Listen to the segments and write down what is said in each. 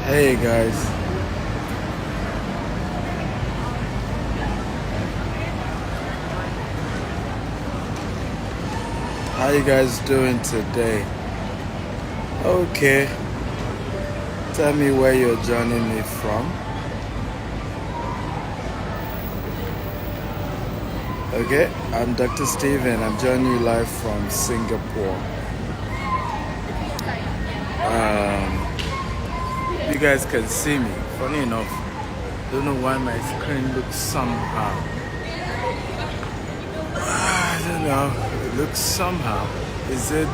Hey guys, how you guys doing today? Okay, tell me where you're joining me from. Okay, I'm Dr. Steven. I'm joining you live from Singapore. You guys can see me. Funny enough, don't know why my screen looks somehow. I don't know. It looks somehow. Is it?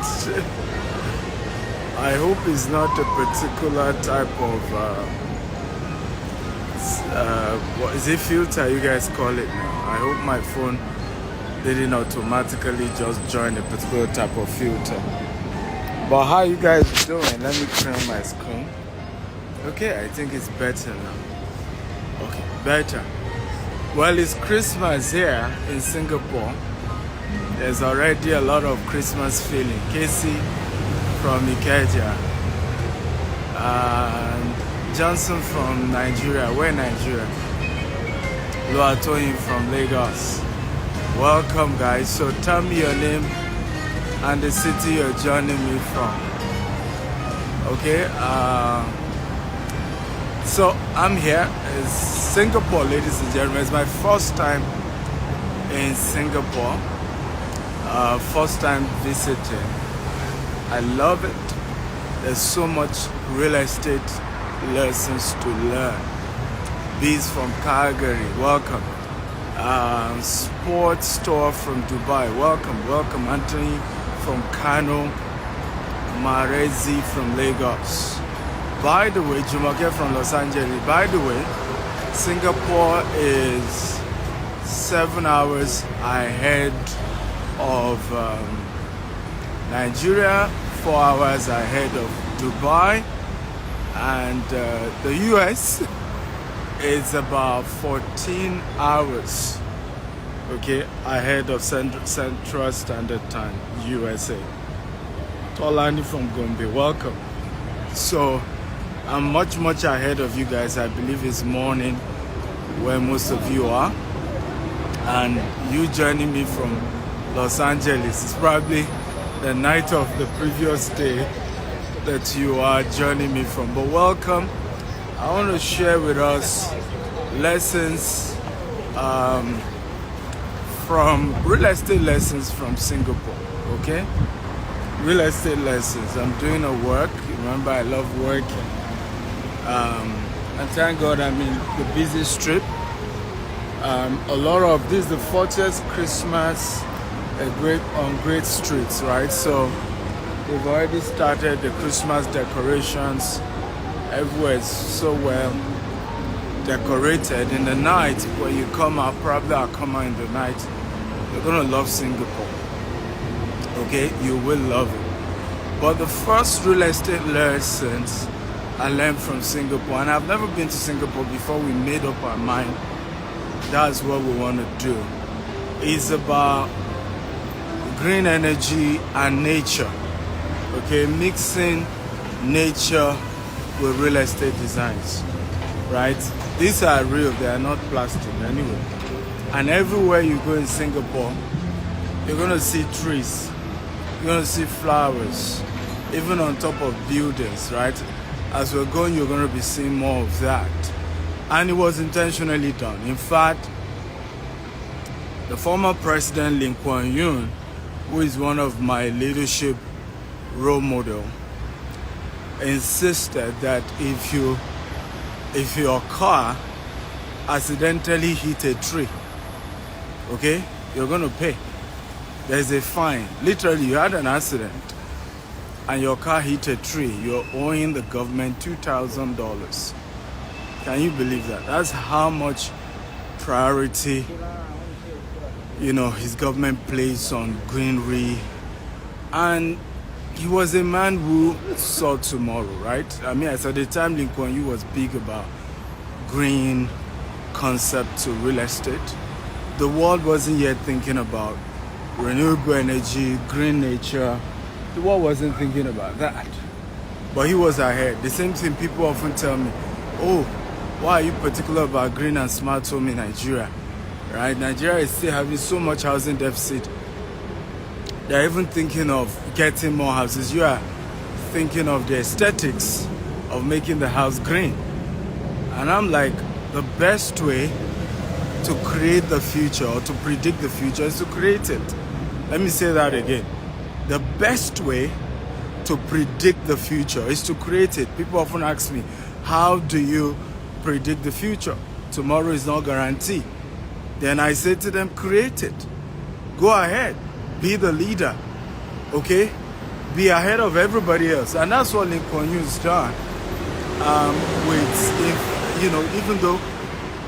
I hope it's not a particular type of what is it, filter you guys call it now. I hope my phone didn't automatically just join a particular type of filter. But how you guys doing? Let me clear my screen. Okay, I think it's better now. Okay, better. Well, it's Christmas here in Singapore. There's already a lot of Christmas feeling. Casey from Ikeja, and Johnson from Nigeria. Where Nigeria? Luatoyin from Lagos. Welcome, guys. So tell me your name and the city you're joining me from. Okay. So I'm here in Singapore, ladies and gentlemen. It's my first time in Singapore. First time visiting. I love it. There's so much real estate lessons to learn. Bees from Calgary, welcome. Sports store from Dubai, welcome. Anthony from Kano, Marezi from Lagos. By the way, Jumoke from Los Angeles. By the way, Singapore is 7 hours ahead of Nigeria, 4 hours ahead of Dubai, and the US is about 14 hours, okay, ahead of Central Standard Time, USA. Tolani from Gombe, welcome. So I'm much ahead of you guys. I believe it's morning where most of you are, and you joining me from Los Angeles is probably the night of the previous day that you are joining me from. But welcome. I want to share with us lessons from real estate lessons from Singapore. Okay, real estate lessons. I'm doing a work. Remember, I love working. And thank God I'm in the busy strip. A lot of this is the 40th Christmas on great streets, right? So they've already started the Christmas decorations. Everywhere is so well decorated. In the night, when you come out, probably I'll come out in the night, you're gonna love Singapore. Okay, you will love it. But the first real estate lessons I learned from Singapore, and I've never been to Singapore before we made up our mind that's what we want to do, is about green energy and nature. Okay, mixing nature with real estate designs, right? These are real, they are not plastic anyway. And everywhere you go in Singapore, you're gonna see trees, you're gonna see flowers, even on top of buildings, right? As we're going, you're gonna be seeing more of that. And it was intentionally done. In fact, the former president Lee Kuan Yew, who is one of my leadership role model, insisted that if your car accidentally hit a tree, okay, you're gonna pay. There's a fine. Literally, you had an accident and your car hit a tree, you're owing the government $2,000. Can you believe that? That's how much priority, his government placed on greenery. And he was a man who saw tomorrow, right? I mean, at the time, Lee Kuan Yew was big about green concept to real estate. The world wasn't yet thinking about renewable energy, green nature. The world wasn't thinking about that. but he was ahead. The same thing people often tell me, oh, why are you particular about green and smart home in Nigeria? Right? Nigeria is still having so much housing deficit. They're even thinking of getting more houses. You are thinking of the aesthetics of making the house green. And I'm like, the best way to create the future or to predict the future is to create it. Let me say that again. The best way to predict the future is to create it. People often ask me, how do you predict the future? Tomorrow is not guaranteed. Then I say to them, create it. Go ahead. Be the leader. Okay? Be ahead of everybody else. And that's what Lincoln Hughes done. Even though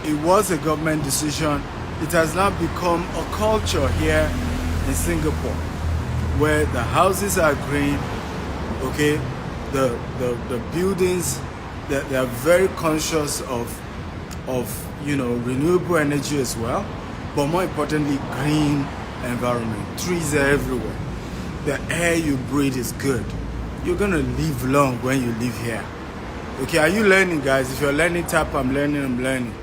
it was a government decision, it has now become a culture here in Singapore where the houses are green, okay? The buildings, they are very conscious of renewable energy as well, but more importantly, green environment. Trees are everywhere. The air you breathe is good. You're gonna live long when you live here. Okay, are you learning, guys? If you're learning, tap I'm learning.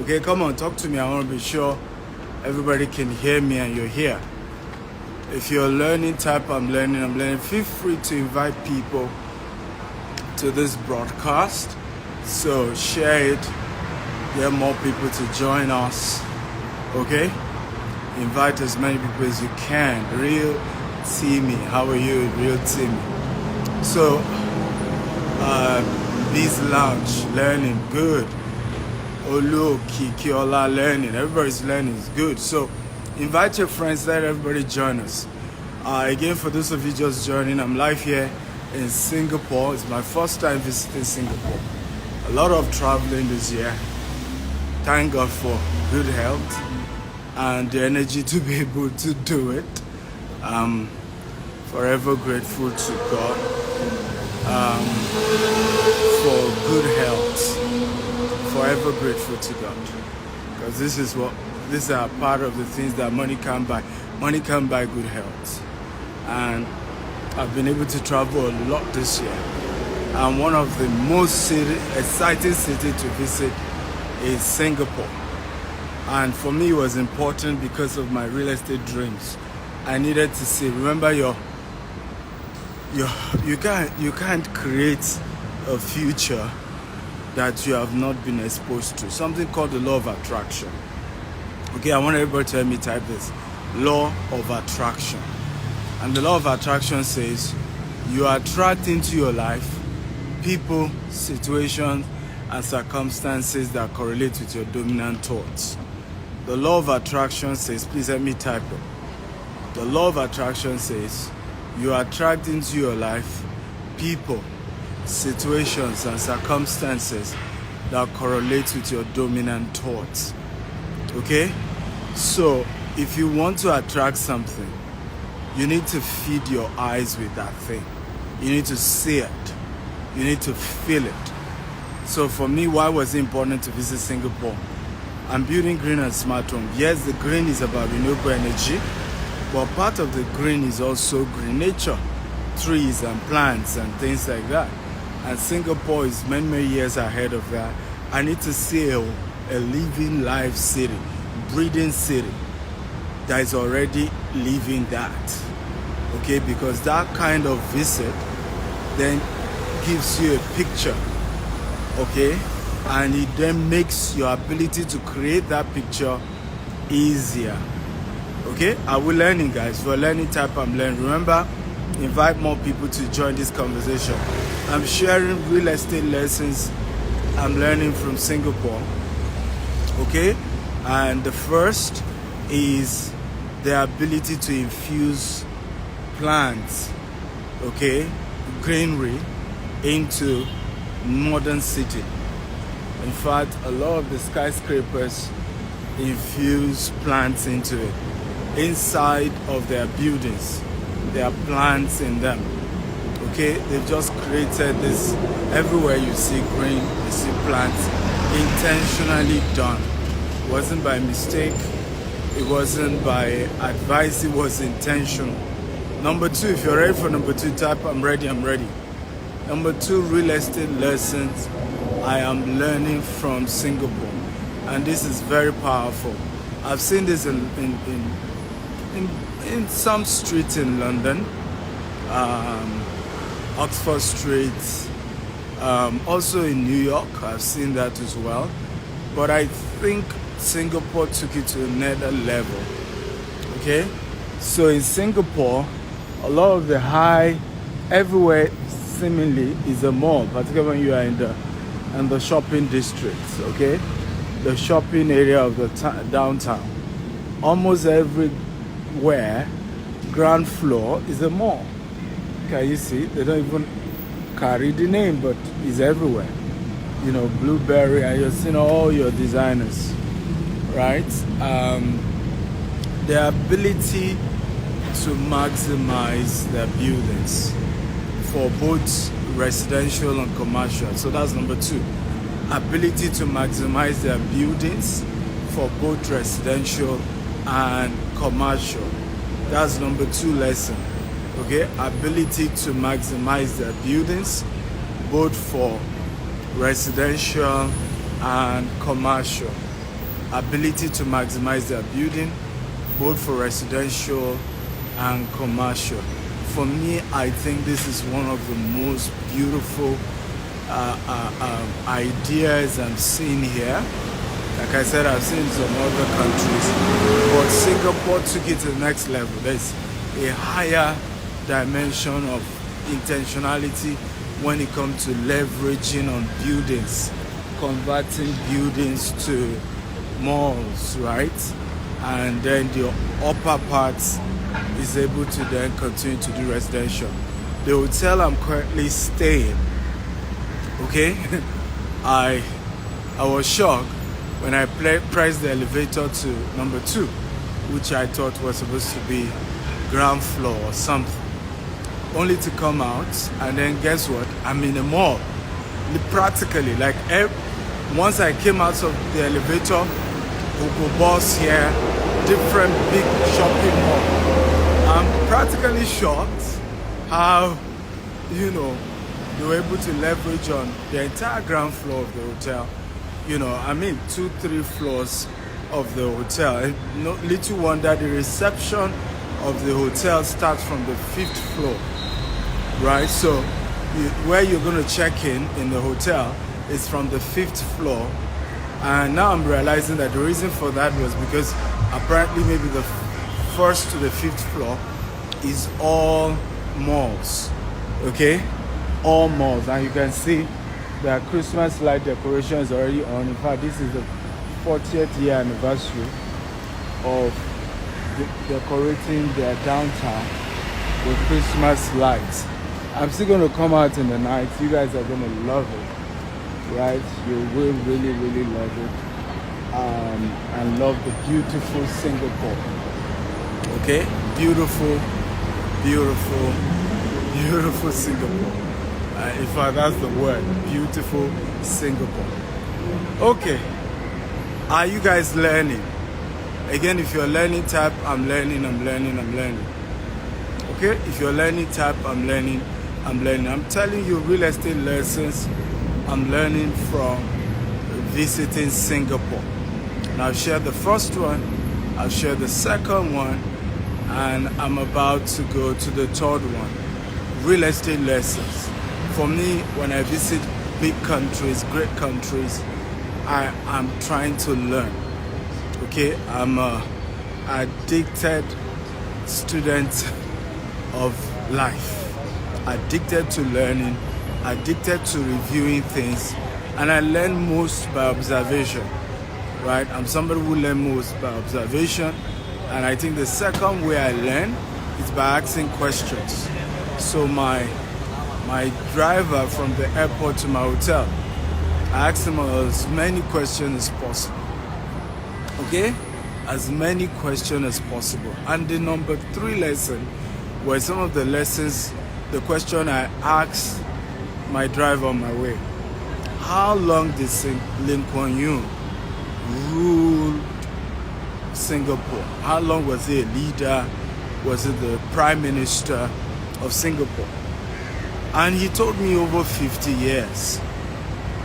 Okay, come on, talk to me. I want to be sure everybody can hear me and you're here. If you're learning, tap I'm learning. Feel free to invite people to this broadcast. So share it. Get more people to join us. Okay? Invite as many people as you can. Real Timmy. How are you? Real Timmy. So, Bees Lounge, learning, good. Olu, Kikiola, learning. Everybody's learning is good. So, invite your friends, let everybody join us. Again, for those of you just joining, I'm live here in Singapore. It's my first time visiting Singapore. A lot of traveling this year. Thank God for good health and the energy to be able to do it. I'm forever grateful to God for good health. Forever grateful to God. Because these are part of the things that money can't buy. Money can't buy good health. And I've been able to travel a lot this year. And one of the most exciting cities to visit is Singapore. And for me, it was important because of my real estate dreams. I needed to see. Remember, you can't create a future that you have not been exposed to. Something called the law of attraction. Okay, I want everybody to help me type this. Law of attraction. And the law of attraction says you attract into your life people, situations, and circumstances that correlate with your dominant thoughts. The law of attraction says, please help me type it. The law of attraction says you attract into your life people, situations, and circumstances that correlate with your dominant thoughts. Okay? So, if you want to attract something, you need to feed your eyes with that thing. You need to see it. You need to feel it. So for me, why was it important to visit Singapore? I'm building green and smart home. Yes, the green is about renewable energy, but part of the green is also green nature, trees and plants and things like that. And Singapore is many, many years ahead of that. I need to see a living, live city, breathing city that is already living that. Okay, because that kind of visit then gives you a picture. Okay, and it then makes your ability to create that picture easier. Okay, are we learning, guys? For learning, type I'm learning. Remember, invite more people to join this conversation. I'm sharing real estate lessons I'm learning from Singapore. Okay, and the first is the ability to infuse plants, okay, greenery into modern city. In fact, a lot of the skyscrapers infuse plants into it. Inside of their buildings, there are plants in them. Okay, they've just created this. Everywhere you see green, you see plants, intentionally done. It wasn't by mistake. It wasn't by advice. It was intentional. Number two, if you're ready for number two, type I'm ready, I'm ready. Number 2 real estate lessons I am learning from Singapore, and this is very powerful. I've seen this in some streets in London, Oxford Street, also in New York. I've seen that as well. But I think Singapore took it to another level. Okay, so in Singapore, a lot of the everywhere seemingly is a mall, particularly when you are in the shopping districts. Okay, the shopping area of the downtown. Almost everywhere, ground floor is a mall. Can you see? They don't even carry the name, but it's everywhere. You know, Blueberry, and you're seeing all your designers, right? The ability to maximize their buildings for both residential and commercial. So that's number 2. Ability to maximize their buildings for both residential and commercial. That's number 2 lesson. Okay, ability to maximize their buildings both for residential and commercial. Ability to maximize their building both for residential and commercial. For me, I think this is one of the most beautiful ideas I'm seeing here. Like I said, I've seen some other countries, but Singapore took it to the next level. There's a higher dimension of intentionality when it comes to leveraging on buildings, converting buildings to malls, right? And then the upper parts is able to then continue to do residential. The hotel I'm currently staying, okay, I was shocked when I pressed the elevator to number 2, which I thought was supposed to be ground floor or something, only to come out and then guess what? I'm in a mall. Practically, like once I came out of the elevator, Google Boss here, different big shopping mall. I'm practically shocked how, you know, they were able to leverage on the entire ground floor of the hotel. You know, I mean, 2-3 floors of the hotel. And no little wonder the reception of the hotel starts from the 5th floor, right? So where you're going to check in the hotel is from the 5th floor. And now I'm realizing that the reason for that was because apparently maybe the 1st to the 5th floor is all malls, okay? All malls. And you can see the Christmas light decoration is already on. In fact, this is the 40th year anniversary of decorating their downtown with Christmas lights. I'm still going to come out in the night. You guys are going to love it, right? You will really, really love it. And love the beautiful Singapore. Okay? Beautiful, beautiful, beautiful Singapore. In fact, that's the word. Beautiful Singapore. Okay. Are you guys learning? Again, if you're learning type, I'm learning. Okay? If you're learning type, I'm learning. I'm telling you real estate lessons I'm learning from visiting Singapore. And I've shared the first one, I've shared the second one, and I'm about to go to the third one. Real estate lessons. For me, when I visit big countries, great countries, I'm trying to learn. Okay, I'm a addicted student of life, addicted to learning, addicted to reviewing things, and I learn most by observation, right? I'm somebody who learns most by observation, and I think the second way I learn is by asking questions. So my driver from the airport to my hotel, I asked him as many questions as possible. Okay? As many questions as possible. And the number 3 lesson were some of the lessons, the question I asked my driver on my way. How long did Lim Kuan Yew rule Singapore? How long was he a leader? Was he the prime minister of Singapore? And he told me over 50 years.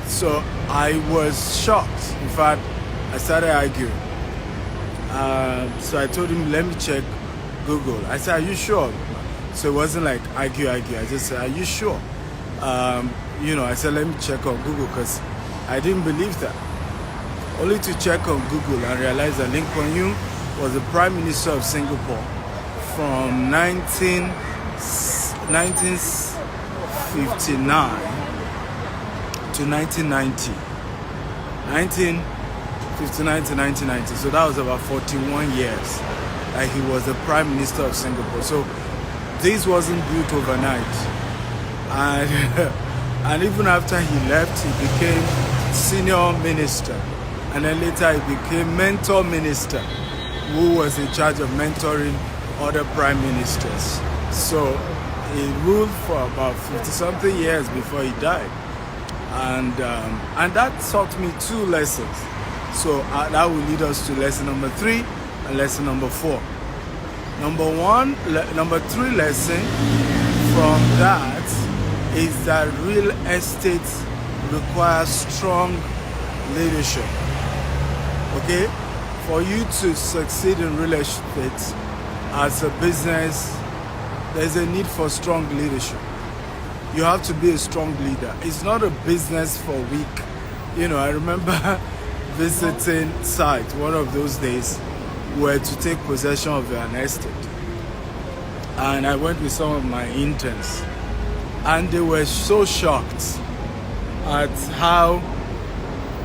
So I was shocked. In fact, I started arguing. So I told him, let me check Google. I said, are you sure? So it wasn't like argue. I just said, are you sure? I said, let me check on Google because I didn't believe that. Only to check on Google and realize that Lee Kuan Yew was the Prime Minister of Singapore from 1959 to 1990. 1959 to 1990. So that was about 41 years that he was the Prime Minister of Singapore. So this wasn't built overnight. And even after he left, he became senior minister. And then later he became mentor minister, who was in charge of mentoring other prime ministers. So he ruled for about 50-something years before he died. And that taught me 2 lessons. So that will lead us to lesson number 3 and lesson number 4. Number 3 lesson from that is that real estate requires strong leadership. Okay? For you to succeed in real estate as a business, there's a need for strong leadership. You have to be a strong leader. It's not a business for weak. I remember visiting site one of those days where to take possession of an estate. And I went with some of my interns. And they were so shocked at how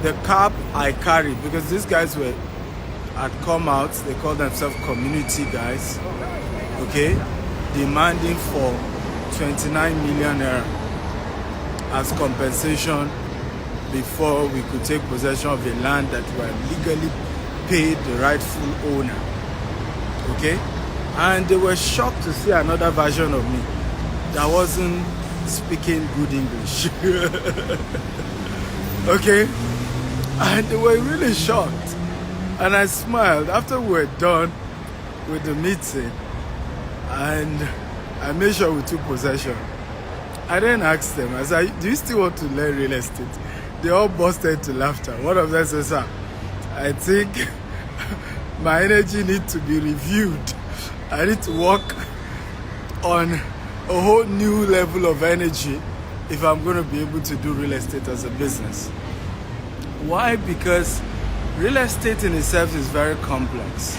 the cap I carried, because these guys had come out, they call themselves community guys, okay, demanding for 29 million naira as compensation before we could take possession of the land that were legally paid the rightful owner. Okay? And they were shocked to see another version of me that wasn't speaking good English. Okay? And they were really shocked. And I smiled after we were done with the meeting, and I made sure we took possession. I then asked them, I said, do you still want to learn real estate? They all busted into laughter. One of them said, sir, I think my energy needs to be reviewed. I need to work on a whole new level of energy if I'm going to be able to do real estate as a business. Why? Because real estate in itself is very complex.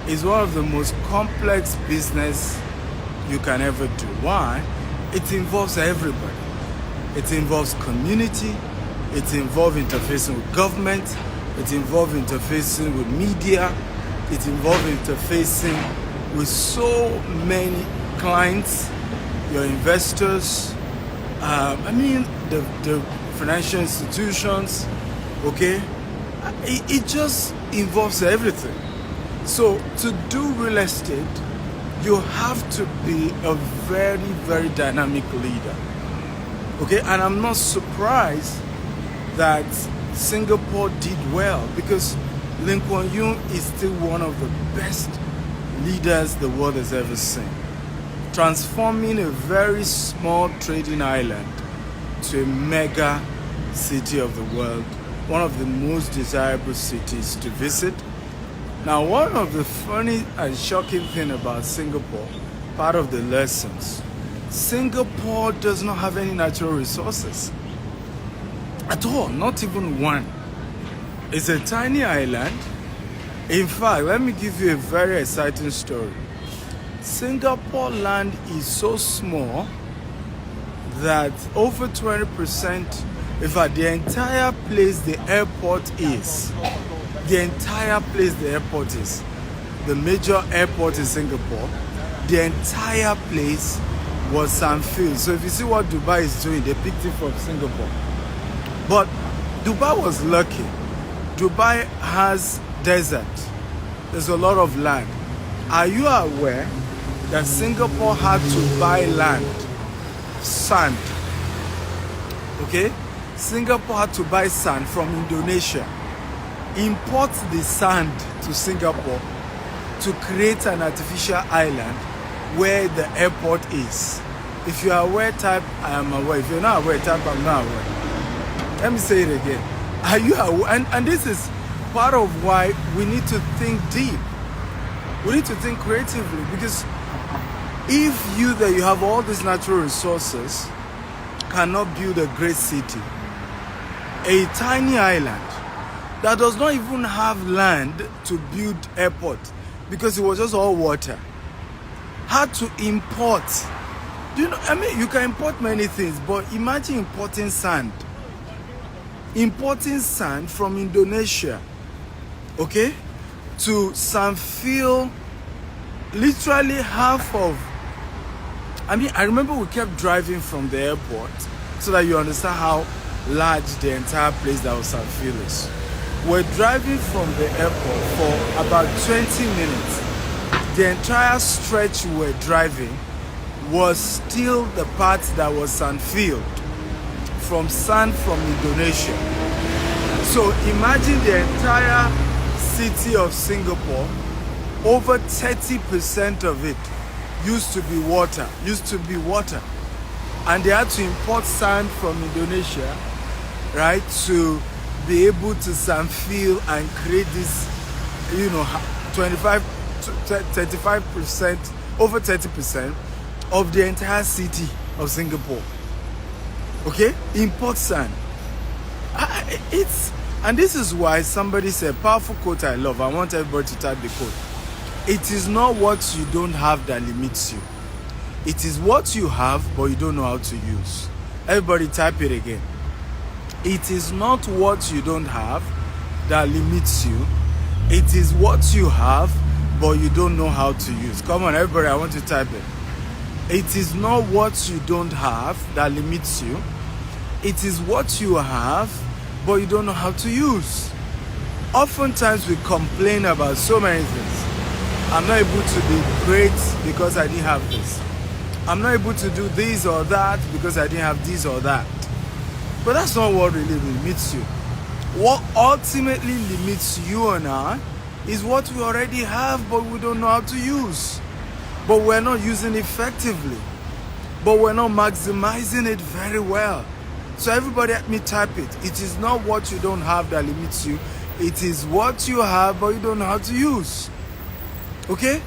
It's one of the most complex business you can ever do. Why? It involves everybody. It involves community. It involves interfacing with government. It involves interfacing with media. It involves interfacing with so many clients, your investors, the financial institutions, okay? It just involves everything. So to do real estate, you have to be a very, very dynamic leader, okay? And I'm not surprised that Singapore did well, because Lee Kuan Yew is still one of the best leaders the world has ever seen, transforming a very small trading island to a mega city of the world, one of the most desirable cities to visit. Now, one of the funny and shocking things about Singapore, part of the lessons, Singapore does not have any natural resources at all, not even one. It's a tiny island. In fact, let me give you a very exciting story. Singapore land is so small that over 20%, in fact, the entire place the airport is, the major airport in Singapore, the entire place was sandfield. So if you see what Dubai is doing, they picked it from Singapore. But Dubai was lucky. Dubai has desert. There's a lot of land. Are you aware that Singapore had to buy land, sand? Okay? Singapore had to buy sand from Indonesia, import the sand to Singapore to create an artificial island where the airport is. If you are aware, type I am aware. If you're not aware, type I'm not aware. Let me say it again. Are you aware? And this is part of why we need to think deep. We need to think creatively, because if you that you have all these natural resources cannot build a great city, a tiny island that does not even have land to build airport because it was just all water, had to import. Do you know, I mean, you can import many things, but imagine importing sand. Importing sand from Indonesia, okay, to Sanfil, literally half of, I mean, I remember we kept driving from the airport so that you understand how large the entire place that was Sanfil is. We're driving from the airport for about 20 minutes. The entire stretch we were driving was still the part that was sandfield, from sand from Indonesia. So imagine the entire city of Singapore, over 30% of it used to be water, and they had to import sand from Indonesia, right, to be able to sandfill and create this, 35%, over 30% of the entire city of Singapore. Okay, import sand. And this is why somebody said, powerful quote I love. I want everybody to type the quote. It is not what you don't have that limits you. It is what you have, but you don't know how to use. Everybody type it again. It is not what you don't have that limits you. It is what you have, but you don't know how to use. Come on, everybody, I want you to type it. It is not what you don't have that limits you. It is what you have, but you don't know how to use. Oftentimes we complain about so many things. I'm not able to be great because I didn't have this. I'm not able to do this or that because I didn't have this or that. But that's not what really limits you. What ultimately limits you and I is what we already have, but we don't know how to use. But we're not using it effectively. But we're not maximizing it very well. So everybody let me type it. It is not what you don't have that limits you. It is what you have, but you don't know how to use. Okay?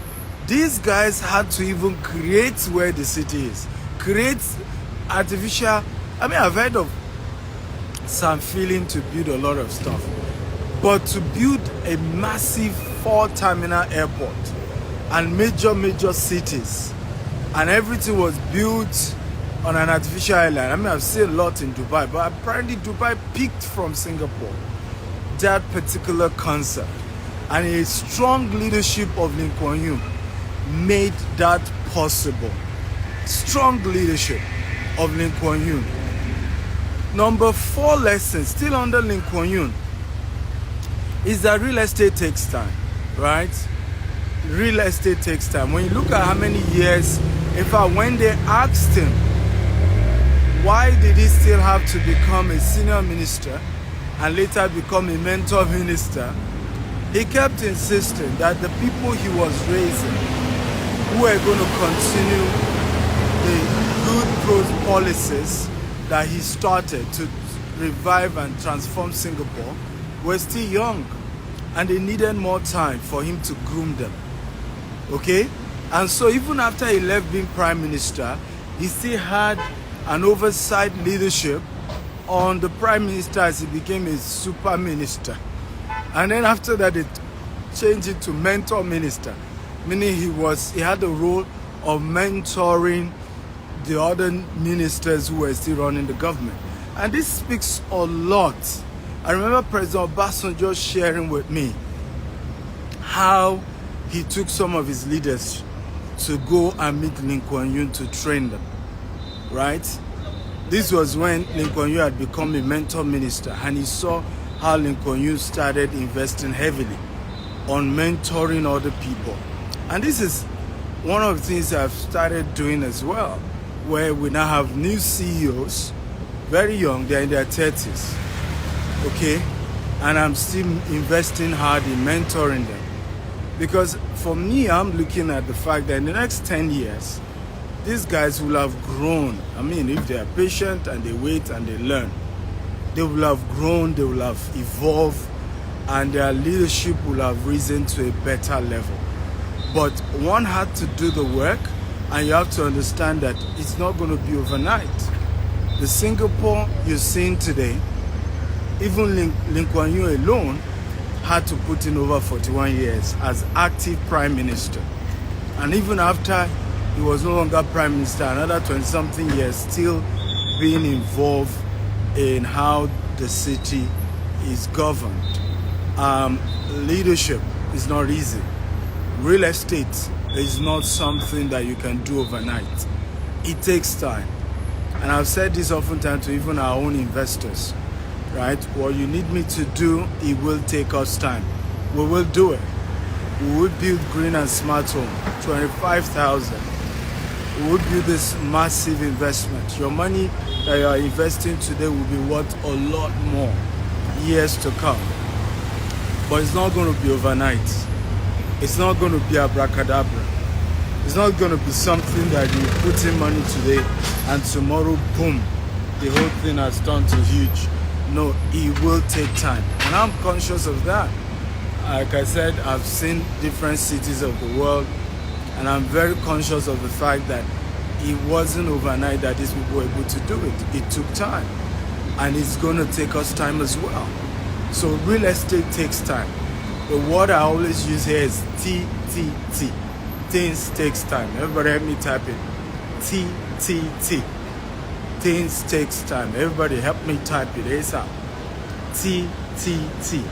These guys had to even create where the city is. Create artificial, I mean, I've heard of sandfilling to build a lot of stuff. But to build a massive 4-terminal airport and major cities, and everything was built on an artificial island. I mean, I've seen a lot in Dubai, but apparently Dubai picked from Singapore that particular concept. And a strong leadership of Lee Kuan Yew made that possible. Strong leadership of Lee Kuan Yew. Number 4 lesson, still under Lee Kuan Yew, is that real estate takes time, right? Real estate takes time. When you look at how many years, in fact, when they asked him, why did he still have to become a senior minister and later become a mentor minister, he kept insisting that the people he was raising, who were going to continue the good policies that he started to revive and transform Singapore, were still young, and they needed more time for him to groom them. Okay? And so even after he left being prime minister, he still had an oversight leadership on the prime minister as he became a super minister. And then after that, they changed it to mentor minister, meaning he had the role of mentoring the other ministers who were still running the government. And this speaks a lot. I remember President Obasanjo sharing with me how he took some of his leaders to go and meet Lee Kuan Yew to train them, right? This was when Lee Kuan Yew had become a mentor minister, and he saw how Lee Kuan Yew started investing heavily on mentoring other people. And this is one of the things I've started doing as well, where we now have new CEOs, very young, they're in their 30s, okay? And I'm still investing hard in mentoring them. Because for me, I'm looking at the fact that in the next 10 years, these guys will have grown. I mean, if they are patient and they wait and they learn, they will have grown, they will have evolved, and their leadership will have risen to a better level. But one had to do the work, and you have to understand that it's not going to be overnight. The Singapore you're seeing today, even Lee Kuan Yew alone had to put in over 41 years as active prime minister. And even after he was no longer prime minister, another 20-something years still being involved in how the city is governed. Leadership is not easy. Real estate is not something that you can do overnight. It takes time. And I've said this oftentimes to even our own investors, right? What you need me to do, it will take us time. We will do it. We will build green and smart home, 25,000. We will build this massive investment. Your money that you are investing today will be worth a lot more years to come. But it's not going to be overnight. It's not going to be abracadabra. It's not going to be something that you put in money today and tomorrow, boom, the whole thing has turned to huge. No, it will take time. And I'm conscious of that. Like I said, I've seen different cities of the world, and I'm very conscious of the fact that it wasn't overnight that these people were able to do it. It took time. And it's going to take us time as well. So real estate takes time. The word I always use here is TTT. Things takes time. Everybody help me type it. TTT. Things takes time. Everybody help me type it ASAP. TTT.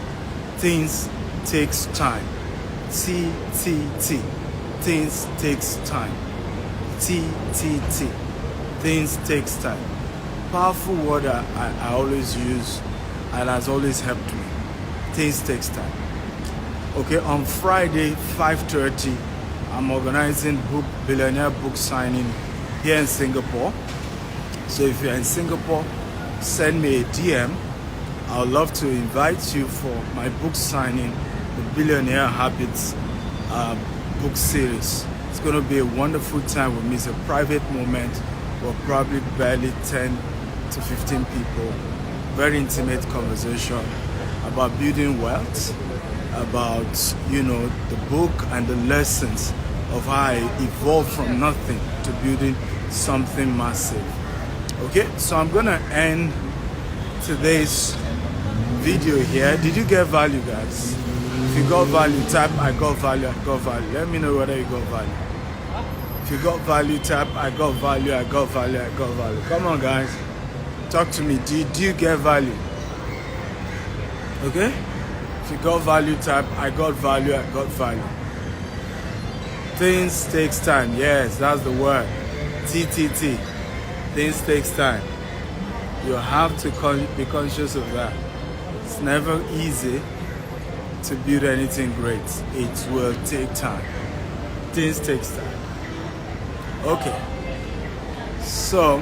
Things takes time. TTT. Things takes time. TTT. Things takes time. Powerful word I always use and has always helped me. Things takes time. Okay, on Friday, 5:30, I'm organizing billionaire book signing here in Singapore. So if you're in Singapore, send me a DM. I'd love to invite you for my book signing, the Billionaire Habits book series. It's going to be a wonderful time with me. It's a private moment. We're probably barely 10 to 15 people. Very intimate conversation about building wealth, about, the book and the lessons of how I evolved from nothing to building something massive. Okay, so I'm gonna end today's video here. Did you get value, guys? If you got value, type I got value, I got value. Let me know whether you got value. If you got value, type I got value, I got value, I got value. Come on, guys, talk to me. Did you get value? Okay, if you got value, type I got value, I got value. Things takes time. Yes, that's the word. TTT. Things takes time. You have to be conscious of that. It's never easy to build anything great. It will take time. Things takes time. Okay. So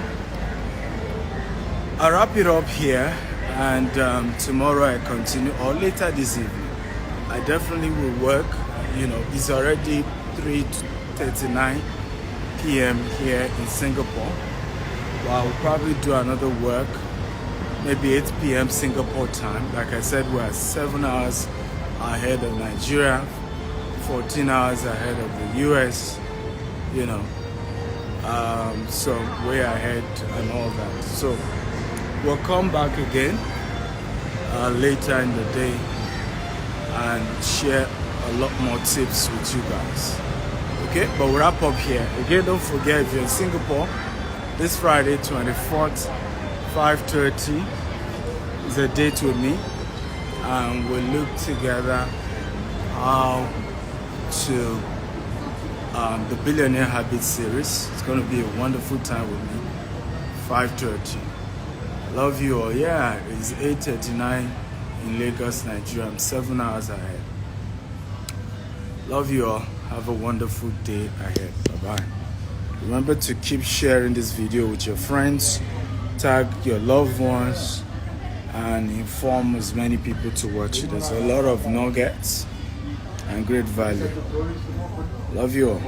I'll wrap it up here, and tomorrow I continue, or later this evening. I definitely will work. It's already 3:39 p.m. here in Singapore. Well, I'll probably do another work, maybe 8 p.m. Singapore time. Like I said, we're 7 hours ahead of Nigeria, 14 hours ahead of the US, so way ahead and all that. So we'll come back again later in the day and share a lot more tips with you guys. Okay, but we'll wrap up here. Again, don't forget, if you're in Singapore, this Friday, 24th, 5:30 is a date with me, and we'll look together how to the Billionaire Habits series. It's going to be a wonderful time with me. 5:30. Love you all. Yeah, it's 8:39 in Lagos, Nigeria. I'm 7 hours ahead. Love you all. Have a wonderful day ahead. Bye-bye. Remember to keep sharing this video with your friends, tag your loved ones, and inform as many people to watch it. There's a lot of nuggets and great value. Love you all.